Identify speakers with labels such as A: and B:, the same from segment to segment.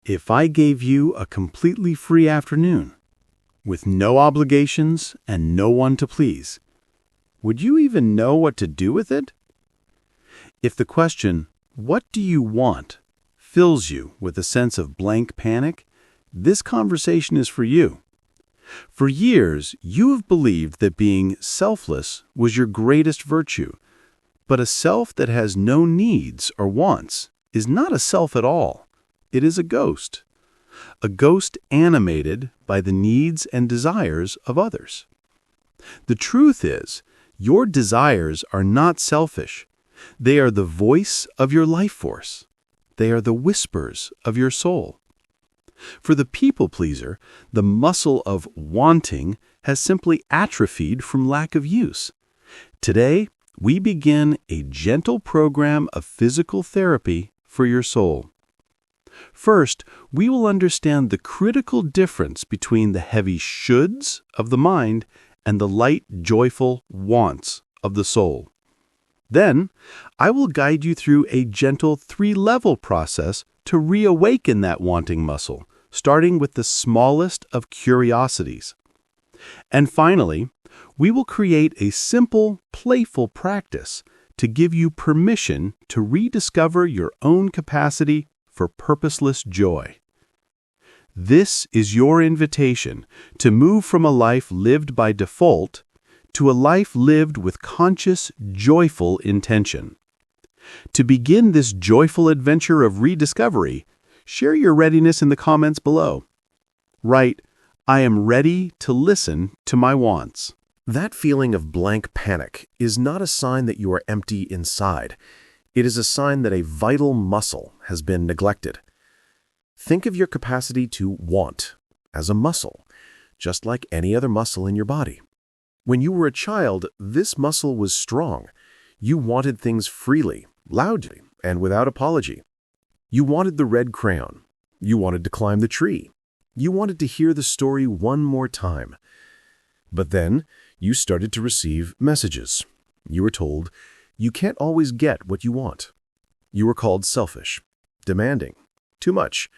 A: If I gave you a completely free afternoon, with no obligations and no one to please, would you even know what to do with it? If the question, "What do you want?" fills you with a sense of blank panic, this conversation is for you. For years, you have believed that being selfless was your greatest virtue, but a self that has no needs or wants is not a self at all. It is a ghost animated by the needs and desires of others. The truth is, your desires are not selfish. They are the voice of your life force. They are the whispers of your soul. For the people pleaser, the muscle of wanting has simply atrophied from lack of use. Today, we begin a gentle program of physical therapy for your soul. First, we will understand the critical difference between the heavy shoulds of the mind and the light, joyful wants of the soul. Then, I will guide you through a gentle 3-level process to reawaken that wanting muscle, starting with the smallest of curiosities. And finally, we will create a simple, playful practice to give you permission to rediscover your own capacity for purposeless joy. This is your invitation to move from a life lived by default to a life lived with conscious, joyful intention. To begin this joyful adventure of rediscovery, share your readiness in the comments below. Write, "I am ready to listen to my wants."
B: That feeling of blank panic is not a sign that you are empty inside. It is a sign that a vital muscle has been neglected. Think of your capacity to want as a muscle, just like any other muscle in your body. When you were a child, this muscle was strong. You wanted things freely, loudly, and without apology. You wanted the red crayon. You wanted to climb the tree. You wanted to hear the story one more time. But then, you started to receive messages. You were told, you can't always get what you want. You were called selfish, demanding, too much.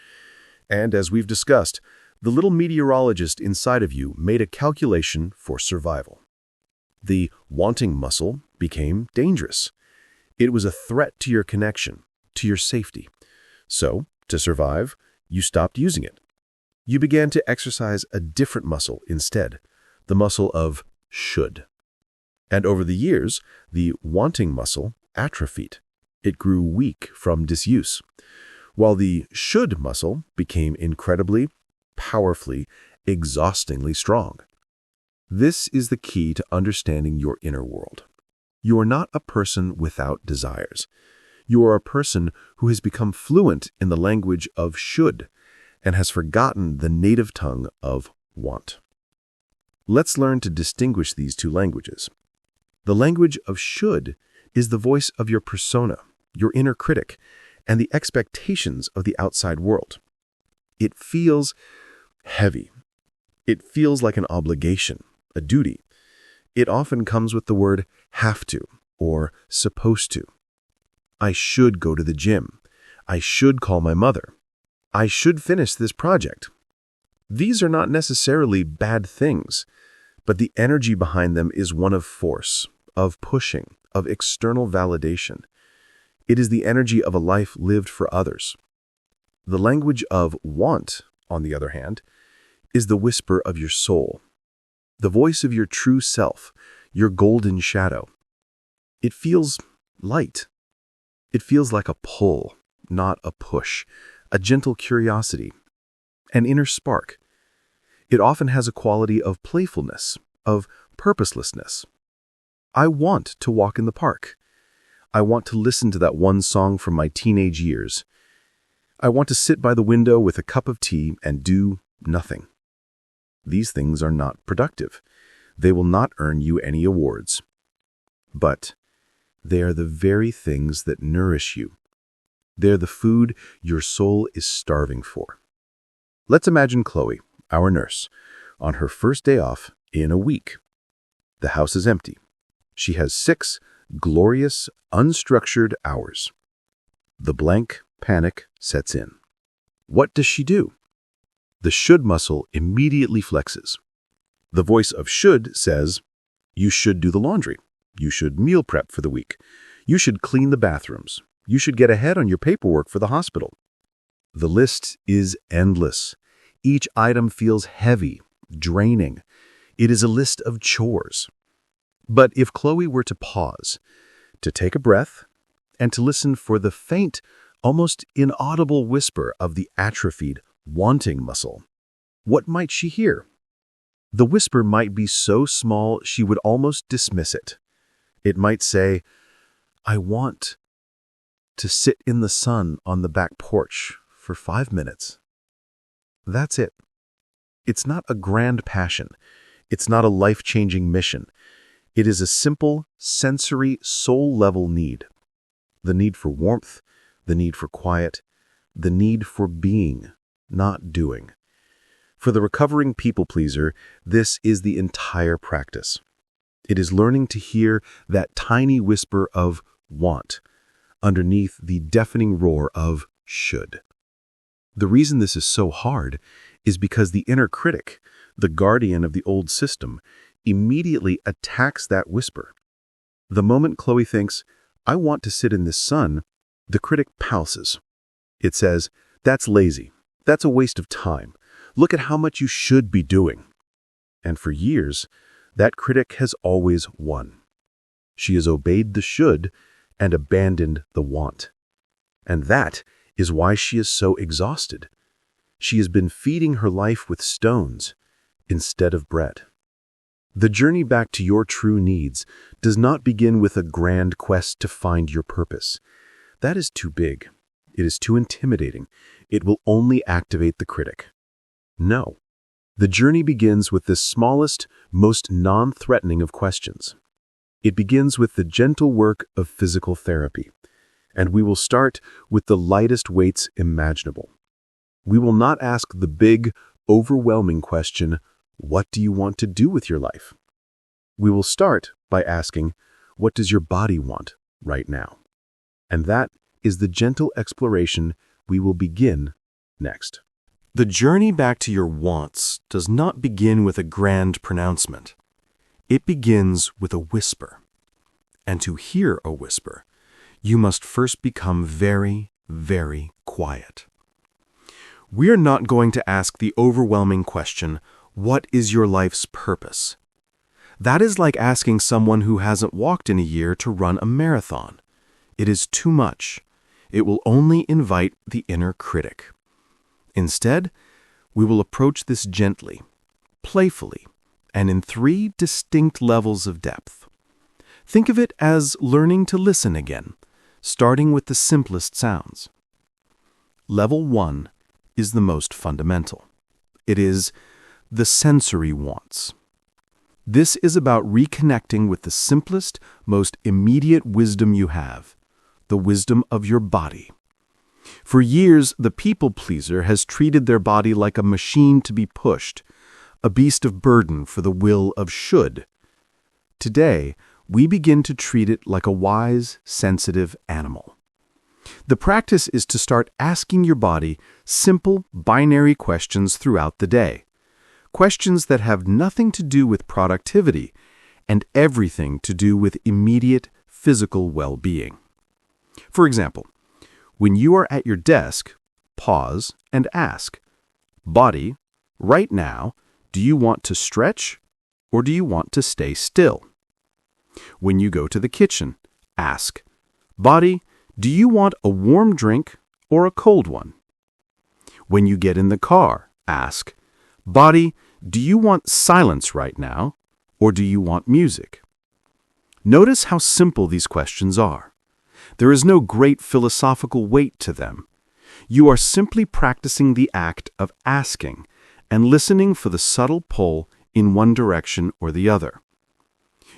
B: And as we've discussed, the little meteorologist inside of you made a calculation for survival. The wanting muscle became dangerous. It was a threat to your connection, to your safety. So, to survive, you stopped using it. You began to exercise a different muscle instead, the muscle of should. And over the years, the wanting muscle atrophied. It grew weak from disuse, while the should muscle became incredibly, powerfully, exhaustingly strong. This is the key to understanding your inner world. You are not a person without desires. You are a person who has become fluent in the language of should and has forgotten the native tongue of want. Let's learn to distinguish these two languages. The language of should is the voice of your persona, your inner critic, and the expectations of the outside world. It feels heavy. It feels like an obligation, a duty. It often comes with the word have to or supposed to. I should go to the gym. I should call my mother. I should finish this project. These are not necessarily bad things, but the energy behind them is one of force, of pushing, of external validation. It is the energy of a life lived for others. The language of want, on the other hand, is the whisper of your soul, the voice of your true self, your golden shadow. It feels light. It feels like a pull, not a push, a gentle curiosity, an inner spark. It often has a quality of playfulness, of purposelessness. I want to walk in the park. I want to listen to that one song from my teenage years. I want to sit by the window with a cup of tea and do nothing. These things are not productive. They will not earn you any awards. But they are the very things that nourish you. They're the food your soul is starving for. Let's imagine Chloe, our nurse, on her first day off in a week. The house is empty. She has 6 glorious, unstructured hours. The blank panic sets in.
A: What does she do? The should muscle immediately flexes. The voice of should says, you should do the laundry. You should meal prep for the week. You should clean the bathrooms. You should get ahead on your paperwork for the hospital. The list is endless. Each item feels heavy, draining. It is a list of chores. But if Chloe were to pause, to take a breath, and to listen for the faint, almost inaudible whisper of the atrophied, wanting muscle, what might she hear? The whisper might be so small she would almost dismiss it. It might say, I want to sit in the sun on the back porch for 5 minutes. That's it. It's not a grand passion. It's not a life-changing mission. It is a simple, sensory, soul-level need. The need for warmth, the need for quiet, the need for being, not doing. For the recovering people-pleaser, this is the entire practice. It is learning to hear that tiny whisper of want underneath the deafening roar of should. The reason this is so hard is because the inner critic, the guardian of the old system, immediately attacks that whisper. The moment Chloe thinks, I want to sit in this sun, the critic pounces. It says, that's lazy. That's a waste of time. Look at how much you should be doing. And for years, that critic has always won. She has obeyed the should and abandoned the want. And that is why she is so exhausted. She has been feeding her life with stones instead of bread. The journey back to your true needs does not begin with a grand quest to find your purpose. That is too big. It is too intimidating. It will only activate the critic. No. The journey begins with the smallest, most non-threatening of questions. It begins with the gentle work of physical therapy. And we will start with the lightest weights imaginable. We will not ask the big, overwhelming question, what do you want to do with your life? We will start by asking, what does your body want right now? And that is the gentle exploration we will begin next. The journey back to your wants does not begin with a grand pronouncement. It begins with a whisper. And to hear a whisper, you must first become very, very quiet. We're not going to ask the overwhelming question, what is your life's purpose? That is like asking someone who hasn't walked in a year to run a marathon. It is too much. It will only invite the inner critic. Instead, we will approach this gently, playfully, and in 3 distinct levels of depth. Think of it as learning to listen again, starting with the simplest sounds. Level 1 is the most fundamental. It is the sensory wants. This is about reconnecting with the simplest, most immediate wisdom you have, the wisdom of your body. For years, the people-pleaser has treated their body like a machine to be pushed, a beast of burden for the will of should. Today, we begin to treat it like a wise, sensitive animal. The practice is to start asking your body simple, binary questions throughout the day. Questions that have nothing to do with productivity and everything to do with immediate physical well-being. For example, when you are at your desk, pause and ask, body, right now, do you want to stretch or do you want to stay still? When you go to the kitchen, ask, body, do you want a warm drink or a cold one? When you get in the car, ask, body, do you want silence right now or do you want music? Notice how simple these questions are. There is no great philosophical weight to them. You are simply practicing the act of asking and listening for the subtle pull in one direction or the other.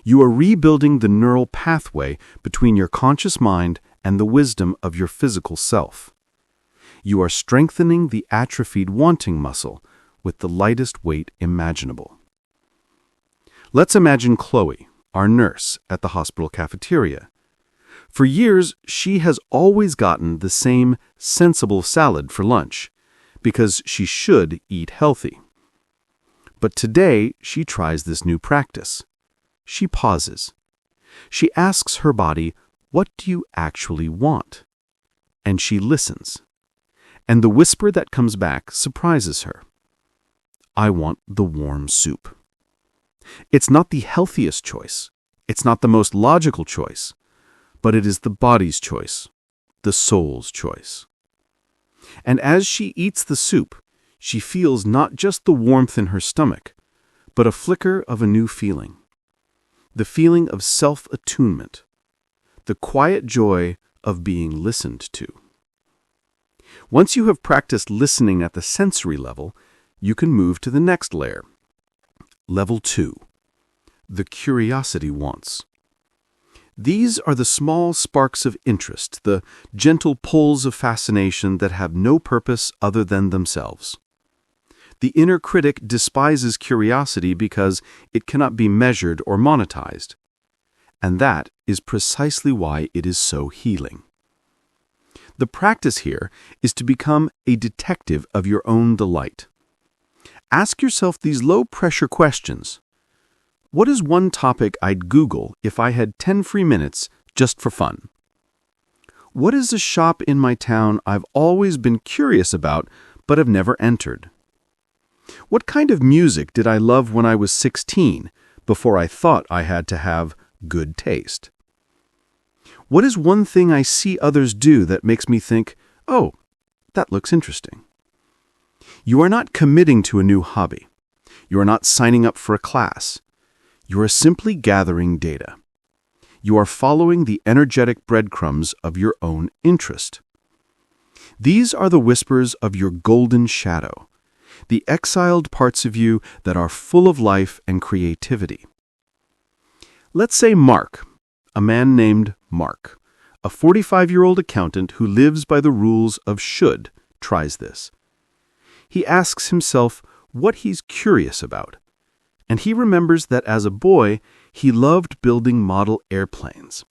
A: You are rebuilding the neural pathway between your conscious mind and the wisdom of your physical self. You are strengthening the atrophied wanting muscle with the lightest weight imaginable. Let's imagine Chloe, our nurse at the hospital cafeteria. For years, she has always gotten the same sensible salad for lunch, because she should eat healthy. But today, she tries this new practice. She pauses. She asks her body, "What do you actually want?" And she listens. And the whisper that comes back surprises her. "I want the warm soup." It's not the healthiest choice. It's not the most logical choice. But it is the body's choice, the soul's choice. And as she eats the soup, she feels not just the warmth in her stomach, but a flicker of a new feeling. The feeling of self-attunement. The quiet joy of being listened to. Once you have practiced listening at the sensory level, you can move to the next layer. Level 2. The curiosity wants. These are the small sparks of interest, the gentle pulls of fascination that have no purpose other than themselves. The inner critic despises curiosity because it cannot be measured or monetized. And that is precisely why it is so healing. The practice here is to become a detective of your own delight. Ask yourself these low-pressure questions. What is one topic I'd Google if I had 10 free minutes just for fun? What is a shop in my town I've always been curious about but have never entered? What kind of music did I love when I was 16 before I thought I had to have good taste? What is one thing I see others do that makes me think, "Oh, that looks interesting"? You are not committing to a new hobby. You are not signing up for a class. You are simply gathering data. You are following the energetic breadcrumbs of your own interest. These are the whispers of your golden shadow, the exiled parts of you that are full of life and creativity. Let's say Mark, a man named Mark, a 45-year-old accountant who lives by the rules of should, tries this. He asks himself what he's curious about, and he remembers that as a boy, he loved building model airplanes.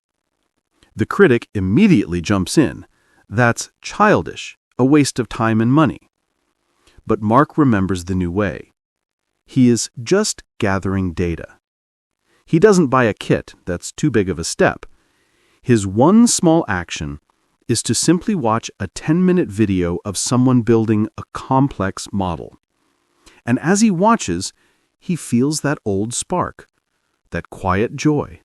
A: The critic immediately jumps in. That's childish, a waste of time and money. But Mark remembers the new way. He is just gathering data. He doesn't buy a kit, that's too big of a step. His one small action is to simply watch a 10-minute video of someone building a complex model. And as he watches, he feels that old spark, that quiet joy.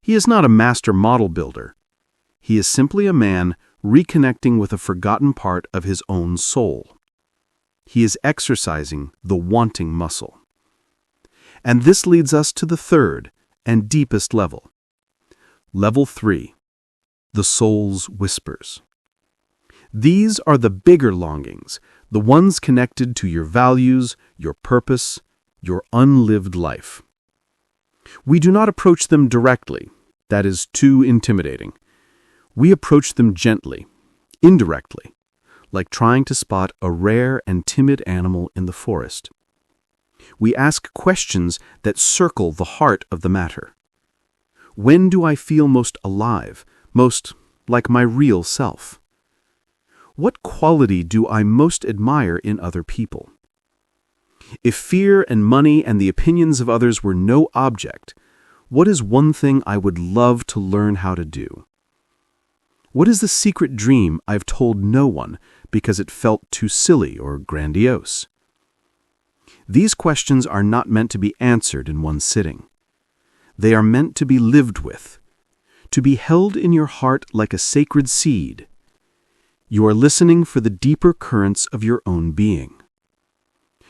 A: He is not a master model builder. He is simply a man reconnecting with a forgotten part of his own soul. He is exercising the wanting muscle. And this leads us to the third and deepest level. Level 3. The soul's whispers. These are the bigger longings, the ones connected to your values, your purpose, your unlived life. We do not approach them directly. That is too intimidating. We approach them gently, indirectly, like trying to spot a rare and timid animal in the forest. We ask questions that circle the heart of the matter. When do I feel most alive, most like my real self? What quality do I most admire in other people? If fear and money and the opinions of others were no object, what is one thing I would love to learn how to do? What is the secret dream I've told no one because it felt too silly or grandiose? These questions are not meant to be answered in one sitting. They are meant to be lived with, to be held in your heart like a sacred seed. You are listening for the deeper currents of your own being.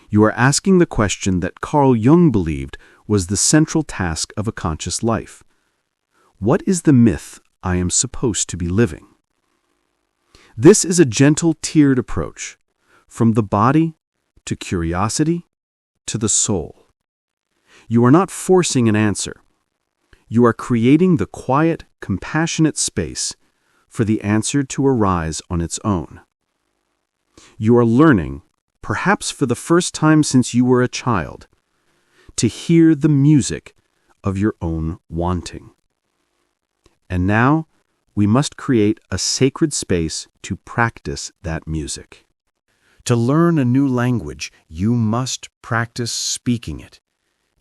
A: You are asking the question that Carl Jung believed was the central task of a conscious life. What is the myth I am supposed to be living? This is a gentle, tiered approach, from the body to curiosity to the soul. You are not forcing an answer. You are creating the quiet, compassionate space for the answer to arise on its own. You are learning, perhaps for the first time since you were a child, to hear the music of your own wanting. And now, we must create a sacred space to practice that music. To learn a new language, you must practice speaking it,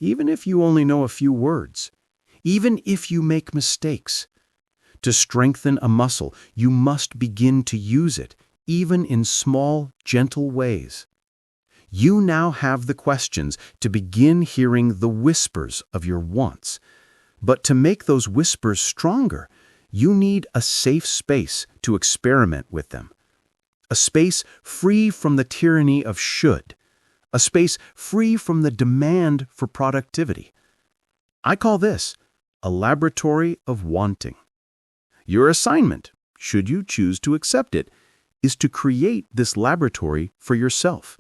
A: even if you only know a few words, even if you make mistakes. To strengthen a muscle, you must begin to use it, even in small, gentle ways. You now have the questions to begin hearing the whispers of your wants. But to make those whispers stronger, you need a safe space to experiment with them. A space free from the tyranny of should. A space free from the demand for productivity. I call this a laboratory of wanting. Your assignment, should you choose to accept it, is to create this laboratory for yourself.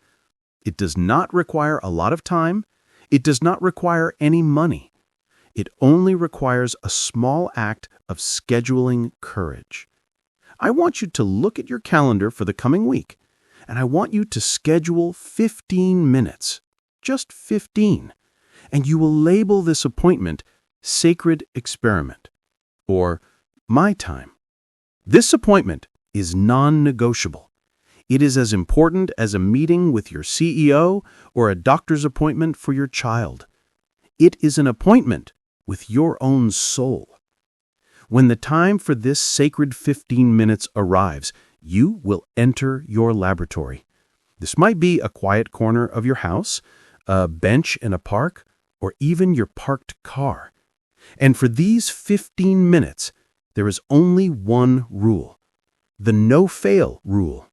A: It does not require a lot of time. It does not require any money. It only requires a small act of scheduling courage. I want you to look at your calendar for the coming week, and I want you to schedule 15 minutes, just 15, and you will label this appointment Sacred Experiment, or My Time. This appointment is non-negotiable. It is as important as a meeting with your CEO or a doctor's appointment for your child. It is an appointment with your own soul. When the time for this sacred 15 minutes arrives, you will enter your laboratory. This might be a quiet corner of your house, a bench in a park, or even your parked car. And for these 15 minutes, there is only one rule, the no-fail rule.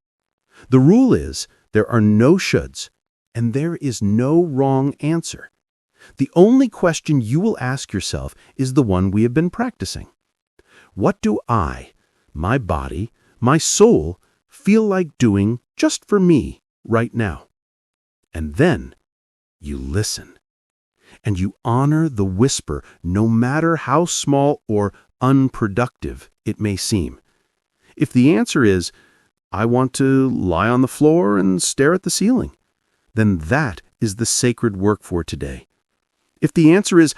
A: The rule is there are no shoulds, and there is no wrong answer. The only question you will ask yourself is the one we have been practicing. What do I, my body, my soul, feel like doing just for me right now? And then you listen. And you honor the whisper, no matter how small or unproductive it may seem. If the answer is, I want to lie on the floor and stare at the ceiling, then that is the sacred work for today. If the answer is,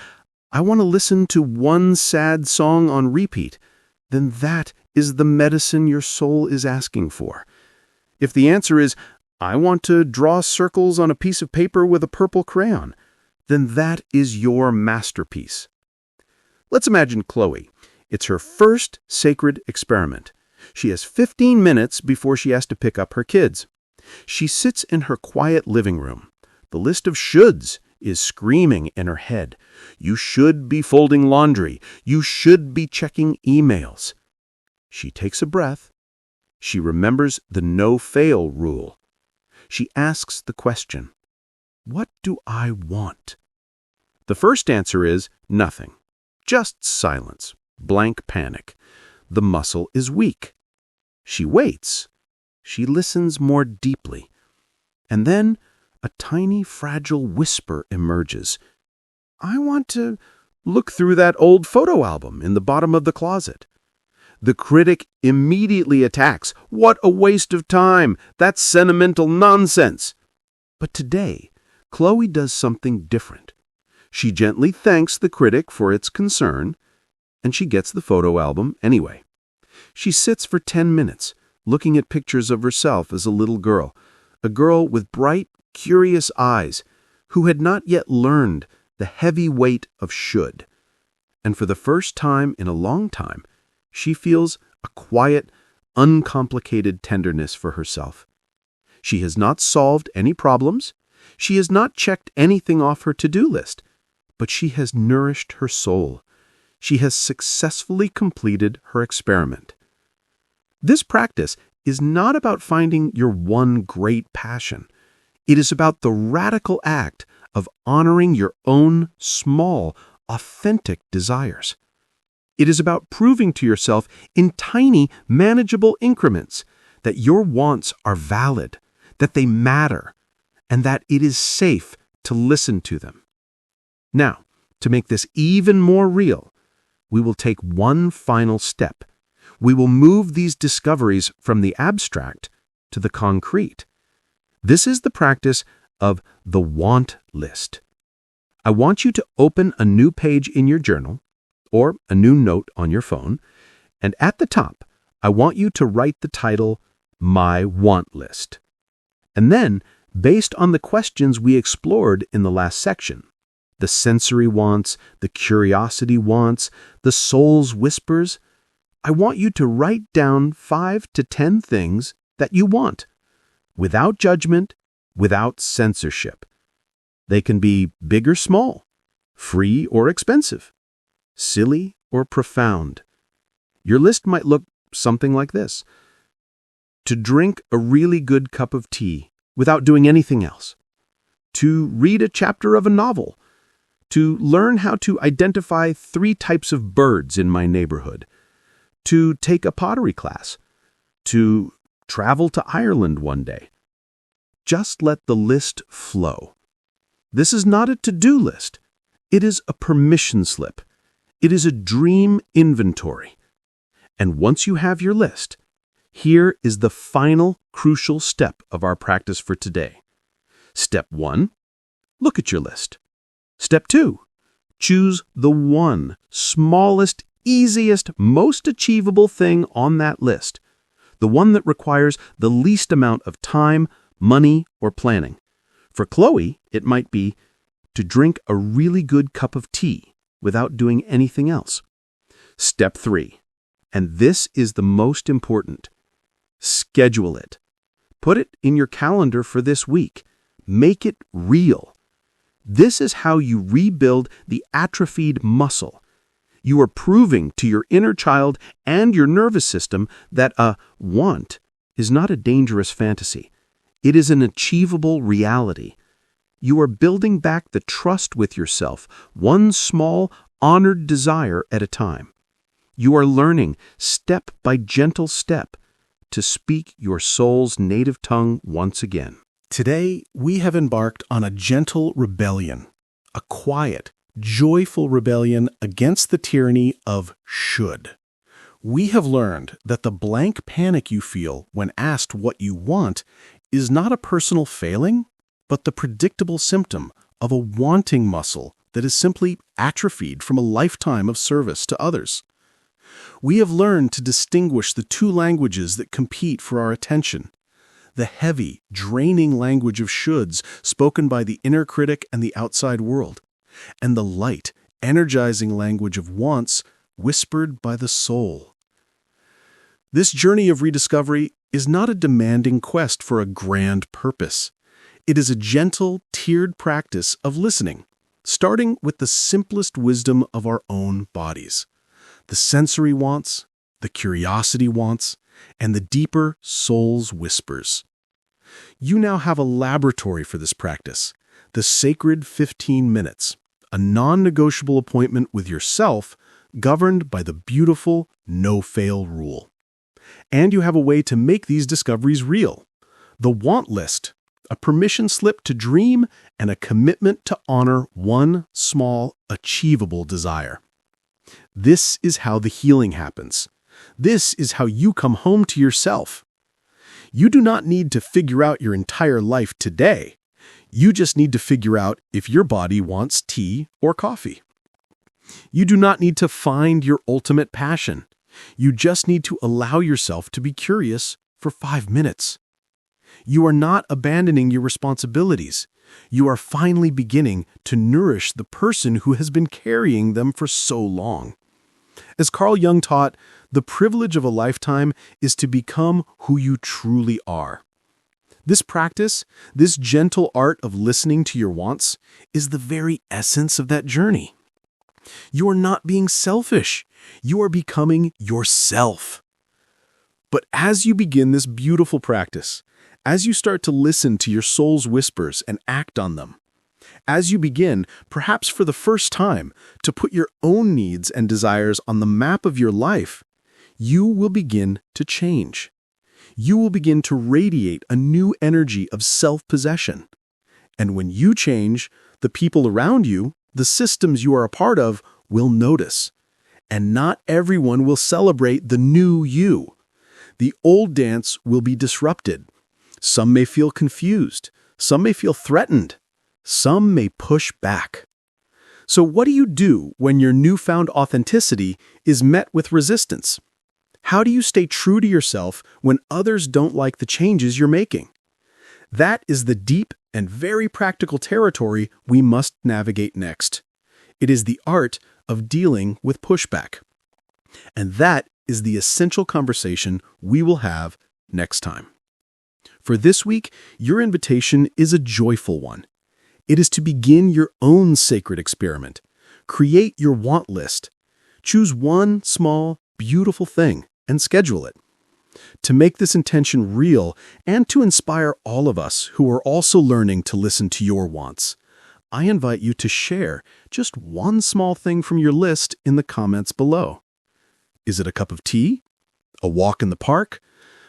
A: I want to listen to one sad song on repeat, then that is the medicine your soul is asking for. If the answer is, I want to draw circles on a piece of paper with a purple crayon, then that is your masterpiece. Let's imagine Chloe. It's her first sacred experiment. She has 15 minutes before she has to pick up her kids. She sits in her quiet living room. The list of shoulds is screaming in her head. You should be folding laundry. You should be checking emails. She takes a breath. She remembers the no-fail rule. She asks the question, what do I want? The first answer is nothing. Just silence. Blank panic. The muscle is weak. She waits. She listens more deeply. And then a tiny, fragile whisper emerges. I want to look through that old photo album in the bottom of the closet. The critic immediately attacks. What a waste of time! That's sentimental nonsense! But today, Chloe does something different. She gently thanks the critic for its concern, and she gets the photo album anyway. She sits for 10 minutes, looking at pictures of herself as a little girl, a girl with bright, curious eyes, who had not yet learned the heavy weight of should. And for the first time in a long time, she feels a quiet, uncomplicated tenderness for herself. She has not solved any problems. She has not checked anything off her to-do list, but she has nourished her soul. She has successfully completed her experiment. This practice is not about finding your one great passion. It is about the radical act of honoring your own small, authentic desires. It is about proving to yourself in tiny, manageable increments that your wants are valid, that they matter, and that it is safe to listen to them. Now, to make this even more real, we will take one final step. We will move these discoveries from the abstract to the concrete. This is the practice of the want list. I want you to open a new page in your journal or a new note on your phone, and at the top, I want you to write the title, My Want List. And then, based on the questions we explored in the last section, the sensory wants, the curiosity wants, the soul's whispers, I want you to write down 5 to 10 things that you want, without judgment, without censorship. They can be big or small, free or expensive, silly or profound. Your list might look something like this: to drink a really good cup of tea without doing anything else, to read a chapter of a novel, to learn how to identify 3 types of birds in my neighborhood, to take a pottery class, to travel to Ireland one day. Just let the list flow. This is not a to-do list. It is a permission slip. It is a dream inventory. And once you have your list, here is the final crucial step of our practice for today. Step 1, look at your list. Step 2, choose the one smallest, easiest, most achievable thing on that list, the one that requires the least amount of time, money, or planning. For Chloe, it might be to drink a really good cup of tea without doing anything else. Step 3, and this is the most important, schedule it. Put it in your calendar for this week. Make it real. This is how you rebuild the atrophied muscle. You are proving to your inner child and your nervous system that a want is not a dangerous fantasy. It is an achievable reality. You are building back the trust with yourself, one small, honored desire at a time. You are learning, step by gentle step, to speak your soul's native tongue once again.
B: Today, we have embarked on a gentle rebellion, a quiet, joyful rebellion against the tyranny of should. We have learned that the blank panic you feel when asked what you want is not a personal failing, but the predictable symptom of a wanting muscle that is simply atrophied from a lifetime of service to others. We have learned to distinguish the 2 languages that compete for our attention: the heavy, draining language of shoulds spoken by the inner critic and the outside world, and the light, energizing language of wants whispered by the soul. This journey of rediscovery is not a demanding quest for a grand purpose. It is a gentle, tiered practice of listening, starting with the simplest wisdom of our own bodies: the sensory wants, the curiosity wants, and the deeper soul's whispers. You now have a laboratory for this practice, the sacred 15 minutes, a non-negotiable appointment with yourself governed by the beautiful no-fail rule. And you have a way to make these discoveries real: the want list, a permission slip to dream, and a commitment to honor one small, achievable desire. This is how the healing happens. This is how you come home to yourself. You do not need to figure out your entire life today. You just need to figure out if your body wants tea or coffee. You do not need to find your ultimate passion. You just need to allow yourself to be curious for 5 minutes. You are not abandoning your responsibilities. You are finally beginning to nourish the person who has been carrying them for so long. As Carl Jung taught, the privilege of a lifetime is to become who you truly are. This practice, this gentle art of listening to your wants, is the very essence of that journey. You are not being selfish. You are becoming yourself. But as you begin this beautiful practice, as you start to listen to your soul's whispers and act on them, as you begin, perhaps for the first time, to put your own needs and desires on the map of your life, you will begin to change. You will begin to radiate a new energy of self-possession. And when you change, the people around you, the systems you are a part of, will notice. And not everyone will celebrate the new you. The old dance will be disrupted. Some may feel confused. Some may feel threatened. Some may push back. So what do you do when your newfound authenticity is met with resistance? How do you stay true to yourself when others don't like the changes you're making?
A: That is the deep and very practical territory we must navigate next. It is the art of dealing with pushback. And that is the essential conversation we will have next time. For this week, your invitation is a joyful one. It is to begin your own sacred experiment. Create your want list. Choose one small, beautiful thing and schedule it. To make this intention real and to inspire all of us who are also learning to listen to your wants, I invite you to share just one small thing from your list in the comments below. Is it a cup of tea? A walk in the park?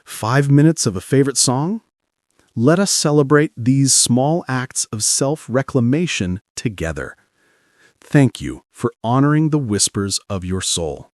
A: 5 minutes of a favorite song? Let us celebrate these small acts of self-reclamation together. Thank you for honoring the whispers of your soul.